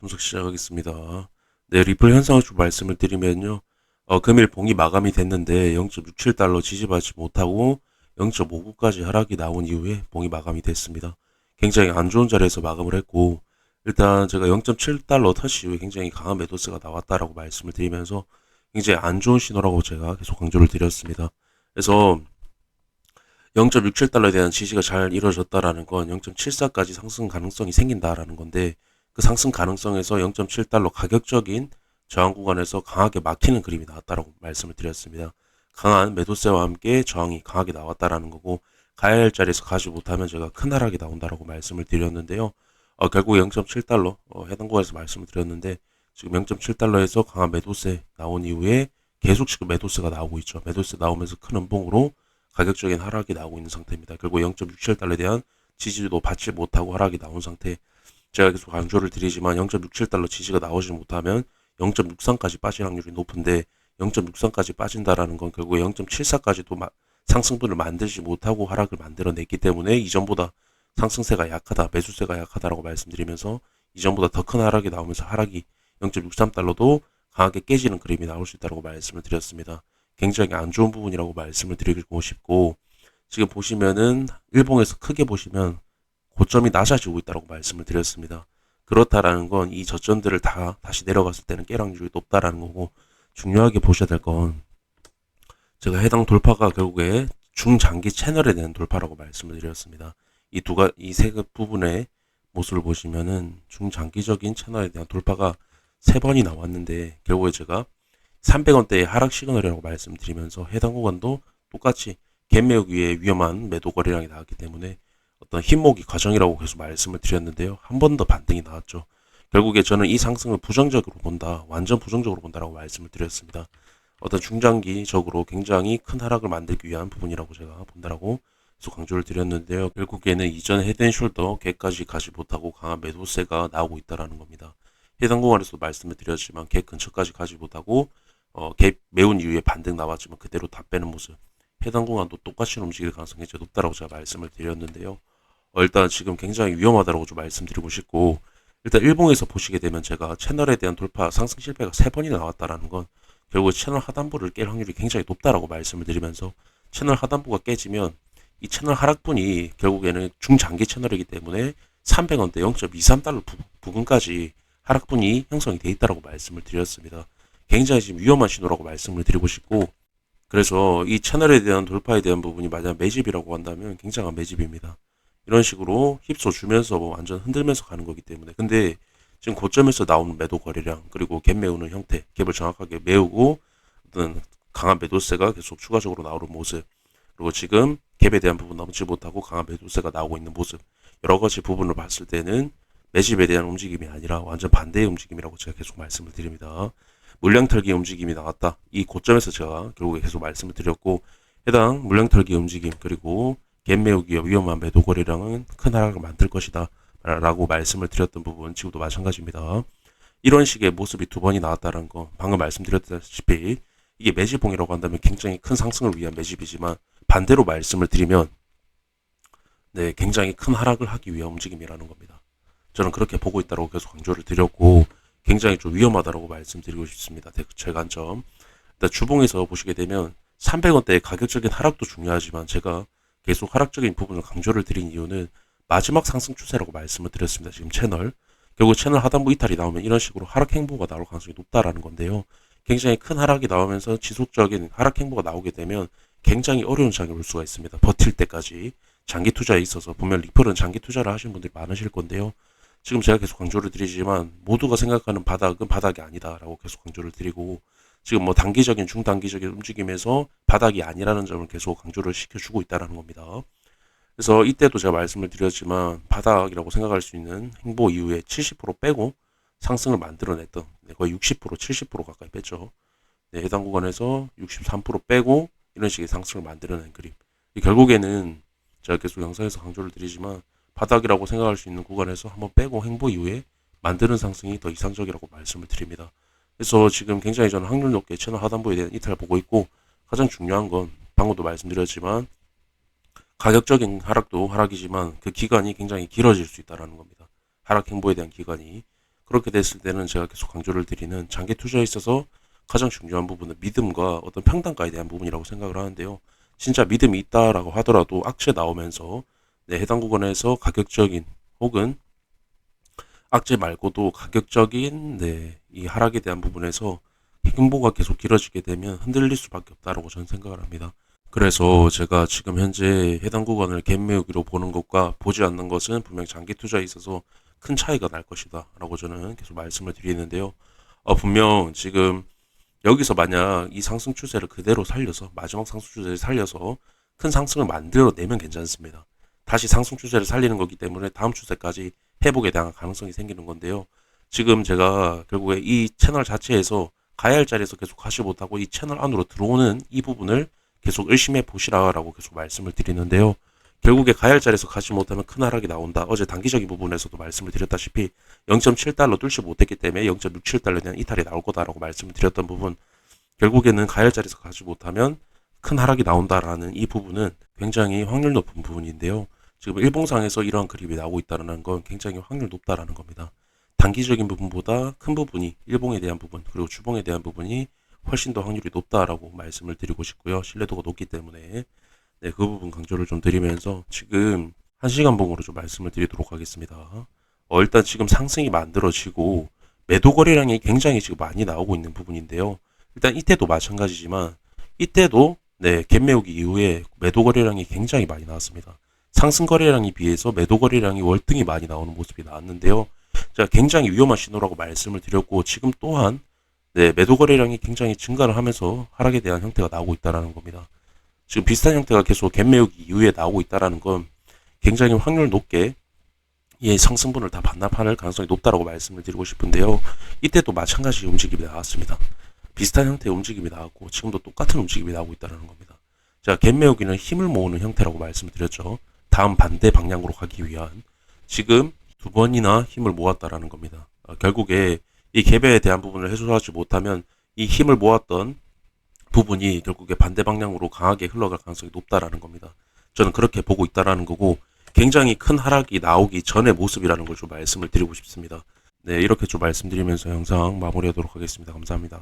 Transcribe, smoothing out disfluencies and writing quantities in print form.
분석 시작하겠습니다. 네, 리플 현상을 좀 말씀을 드리면요. 금일 봉이 마감이 됐는데 0.67달러 지지받지 못하고 0.59까지 하락이 나온 이후에 봉이 마감이 됐습니다. 굉장히 안 좋은 자리에서 마감을 했고, 일단 제가 0.7달러 터치 이후에 굉장히 강한 매도세가 나왔다라고 말씀을 드리면서 굉장히 안 좋은 신호라고 제가 계속 강조를 드렸습니다. 그래서 0.67달러에 대한 지지가 잘 이루어졌다라는 건 0.74까지 상승 가능성이 생긴다라는 건데, 그 상승 가능성에서 0.7달러 가격적인 저항 구간에서 강하게 막히는 그림이 나왔다라고 말씀을 드렸습니다. 강한 매도세와 함께 저항이 강하게 나왔다라는 거고, 가야 할 자리에서 가지 못하면 제가 큰 하락이 나온다라고 말씀을 드렸는데요. 결국 0.7달러 해당 구간에서 말씀을 드렸는데, 지금 0.7달러에서 강한 매도세 나온 이후에 계속 지금 매도세가 나오고 있죠. 매도세 나오면서 큰 음봉으로 가격적인 하락이 나오고 있는 상태입니다. 결국 0.67달러에 대한 지지도 받지 못하고 하락이 나온 상태. 제가 계속 강조를 드리지만 0.67달러 지지가 나오지 못하면 0.63까지 빠질 확률이 높은데, 0.63까지 빠진다라는 건 결국에 0.74까지도 상승분을 만들지 못하고 하락을 만들어냈기 때문에 이전보다 상승세가 약하다, 매수세가 약하다라고 말씀드리면서 이전보다 더 큰 하락이 나오면서 하락이 0.63달러도 강하게 깨지는 그림이 나올 수 있다고 말씀을 드렸습니다. 굉장히 안 좋은 부분이라고 말씀을 드리고 싶고, 지금 보시면은 일봉에서 크게 보시면 고점이 낮아지고 있다고 말씀을 드렸습니다. 그렇다라는 건 이 저점들을 다 다시 내려갔을 때는 깨 확률이 높다라는 거고, 중요하게 보셔야 될 건 제가 해당 돌파가 결국에 중장기 채널에 대한 돌파라고 말씀을 드렸습니다. 이 세 부분의 모습을 보시면은 중장기적인 채널에 대한 돌파가 세 번이 나왔는데, 결국에 제가 300원대의 하락 시그널이라고 말씀드리면서 해당 구간도 똑같이 갭 메우기 위해 위험한 매도 거래량이 나왔기 때문에 어떤 힘모기 과정이라고 계속 말씀을 드렸는데요. 한 번 더 반등이 나왔죠. 결국에 저는 이 상승을 부정적으로 본다, 완전 부정적으로 본다라고 말씀을 드렸습니다. 어떤 중장기적으로 굉장히 큰 하락을 만들기 위한 부분이라고 제가 본다라고 계속 강조를 드렸는데요. 결국에는 이전 헤드앤숄더 갭까지 가지 못하고 강한 매도세가 나오고 있다라는 겁니다. 해당 구간에서도 말씀을 드렸지만 갭 근처까지 가지 못하고 갭 메운 이후에 반등 나왔지만 그대로 다 빼는 모습. 해당 구간도 똑같이 움직일 가능성이 제일 높다라고 제가 말씀을 드렸는데요. 일단 지금 굉장히 위험하다라고 좀 말씀드리고 싶고, 일단 일봉에서 보시게 되면 제가 채널에 대한 돌파 상승 실패가 세 번이나 나왔다라는 건 결국 채널 하단부를 깰 확률이 굉장히 높다라고 말씀을 드리면서, 채널 하단부가 깨지면 이 채널 하락분이 결국에는 중장기 채널이기 때문에 300원대 0.23달러 부근까지 하락분이 형성이 돼 있다라고 말씀을 드렸습니다. 굉장히 지금 위험한 신호라고 말씀을 드리고 싶고, 그래서 이 채널에 대한 돌파에 대한 부분이 만약 매집이라고 한다면 굉장한 매집입니다. 이런 식으로 휩써 주면서 완전 흔들면서 가는 거기 때문에. 근데 지금 고점에서 나오는 매도 거래량, 그리고 갭 메우는 형태, 갭을 정확하게 메우고 어떤 강한 매도세가 계속 추가적으로 나오는 모습, 그리고 지금 갭에 대한 부분 넘지 못하고 강한 매도세가 나오고 있는 모습, 여러 가지 부분을 봤을 때는 매집에 대한 움직임이 아니라 완전 반대의 움직임이라고 제가 계속 말씀을 드립니다. 물량 털기 움직임이 나왔다. 이 고점에서 제가 결국에 계속 말씀을 드렸고, 해당 물량 털기 움직임, 그리고 갭 메우기와 위험한 매도 거래량은 큰 하락을 만들 것이다 라고 말씀을 드렸던 부분 지금도 마찬가지입니다. 이런 식의 모습이 두 번이 나왔다는 거, 방금 말씀드렸다시피 이게 매집봉이라고 한다면 굉장히 큰 상승을 위한 매집이지만, 반대로 말씀을 드리면 네, 굉장히 큰 하락을 하기 위한 움직임이라는 겁니다. 저는 그렇게 보고 있다고 계속 강조를 드렸고, 굉장히 좀 위험하다고 말씀드리고 싶습니다. 제 관점. 일단 주봉에서 보시게 되면 300원대의 가격적인 하락도 중요하지만, 제가 계속 하락적인 부분을 강조를 드린 이유는 마지막 상승 추세라고 말씀을 드렸습니다. 지금 채널. 결국 채널 하단부 이탈이 나오면 이런 식으로 하락 행보가 나올 가능성이 높다라는 건데요. 굉장히 큰 하락이 나오면서 지속적인 하락 행보가 나오게 되면 굉장히 어려운 장이 올 수가 있습니다. 버틸 때까지. 장기 투자에 있어서 보면 리플은 장기 투자를 하시는 분들이 많으실 건데요. 지금 제가 계속 강조를 드리지만 모두가 생각하는 바닥은 바닥이 아니다라고 계속 강조를 드리고, 지금 뭐 단기적인 중단기적인 움직임에서 바닥이 아니라는 점을 계속 강조를 시켜주고 있다는 겁니다. 그래서 이때도 제가 말씀을 드렸지만 바닥이라고 생각할 수 있는 행보 이후에 70% 빼고 상승을 만들어냈던, 거의 60% 70% 가까이 뺐죠. 네, 해당 구간에서 63% 빼고 이런 식의 상승을 만들어낸 그림. 결국에는 제가 계속 영상에서 강조를 드리지만 바닥이라고 생각할 수 있는 구간에서 한번 빼고 행보 이후에 만드는 상승이 더 이상적이라고 말씀을 드립니다. 그래서 지금 굉장히 저는 확률 높게 채널 하단부에 대한 이탈을 보고 있고, 가장 중요한 건 방금도 말씀드렸지만 가격적인 하락도 하락이지만 그 기간이 굉장히 길어질 수 있다는 겁니다. 하락 행보에 대한 기간이. 그렇게 됐을 때는 제가 계속 강조를 드리는 장기 투자에 있어서 가장 중요한 부분은 믿음과 어떤 평단가에 대한 부분이라고 생각을 하는데요. 진짜 믿음이 있다라고 하더라도 악재 나오면서 네, 해당 구간에서 가격적인 혹은 악재 말고도 가격적인 네, 이 하락에 대한 부분에서 행보가 계속 길어지게 되면 흔들릴 수밖에 없다라고 저는 생각을 합니다. 그래서 제가 지금 현재 해당 구간을 갭 메우기로 보는 것과 보지 않는 것은 분명 장기 투자에 있어서 큰 차이가 날 것이다 라고 저는 계속 말씀을 드리는데요. 분명 지금 여기서 만약 이 상승 추세를 그대로 살려서 마지막 상승 추세를 살려서 큰 상승을 만들어내면 괜찮습니다. 다시 상승 추세를 살리는 거기 때문에 다음 추세까지 회복에 대한 가능성이 생기는 건데요. 지금 제가 결국에 이 채널 자체에서 가야 할 자리에서 계속 가지 못하고 이 채널 안으로 들어오는 이 부분을 계속 의심해 보시라라고 계속 말씀을 드리는데요. 결국에 가야 할 자리에서 가지 못하면 큰 하락이 나온다. 어제 단기적인 부분에서도 말씀을 드렸다시피 0.7달러 뚫지 못했기 때문에 0.67달러에 대한 이탈이 나올 거다라고 말씀을 드렸던 부분, 결국에는 가야 할 자리에서 가지 못하면 큰 하락이 나온다라는 이 부분은 굉장히 확률 높은 부분인데요. 지금 일봉상에서 이러한 그림이 나오고 있다는 건 굉장히 확률 높다라는 겁니다. 단기적인 부분보다 큰 부분이 일봉에 대한 부분 그리고 주봉에 대한 부분이 훨씬 더 확률이 높다라고 말씀을 드리고 싶고요. 신뢰도가 높기 때문에 네, 그 부분 강조를 좀 드리면서 지금 1시간 봉으로 좀 말씀을 드리도록 하겠습니다. 일단 지금 상승이 만들어지고 매도 거래량이 굉장히 지금 많이 나오고 있는 부분인데요. 일단 이때도 마찬가지지만 이때도 네, 갭 메우기 이후에 매도 거래량이 굉장히 많이 나왔습니다. 상승 거래량에 비해서 매도 거래량이 월등히 많이 나오는 모습이 나왔는데요. 제가 굉장히 위험한 신호라고 말씀을 드렸고 지금 또한 네, 매도 거래량이 굉장히 증가를 하면서 하락에 대한 형태가 나오고 있다는 겁니다. 지금 비슷한 형태가 계속 갭 메우기 이후에 나오고 있다는 건 굉장히 확률 높게 이 상승분을 다 반납할 가능성이 높다고 말씀을 드리고 싶은데요. 이때도 마찬가지 움직임이 나왔습니다. 비슷한 형태의 움직임이 나왔고 지금도 똑같은 움직임이 나오고 있다는 겁니다. 자, 갭 메우기는 힘을 모으는 형태라고 말씀을 드렸죠. 다음 반대 방향으로 가기 위한 지금 두 번이나 힘을 모았다라는 겁니다. 결국에 이 갭에 대한 부분을 해소하지 못하면 이 힘을 모았던 부분이 결국에 반대 방향으로 강하게 흘러갈 가능성이 높다라는 겁니다. 저는 그렇게 보고 있다라는 거고 굉장히 큰 하락이 나오기 전의 모습이라는 걸 좀 말씀을 드리고 싶습니다. 네, 이렇게 좀 말씀드리면서 영상 마무리하도록 하겠습니다. 감사합니다.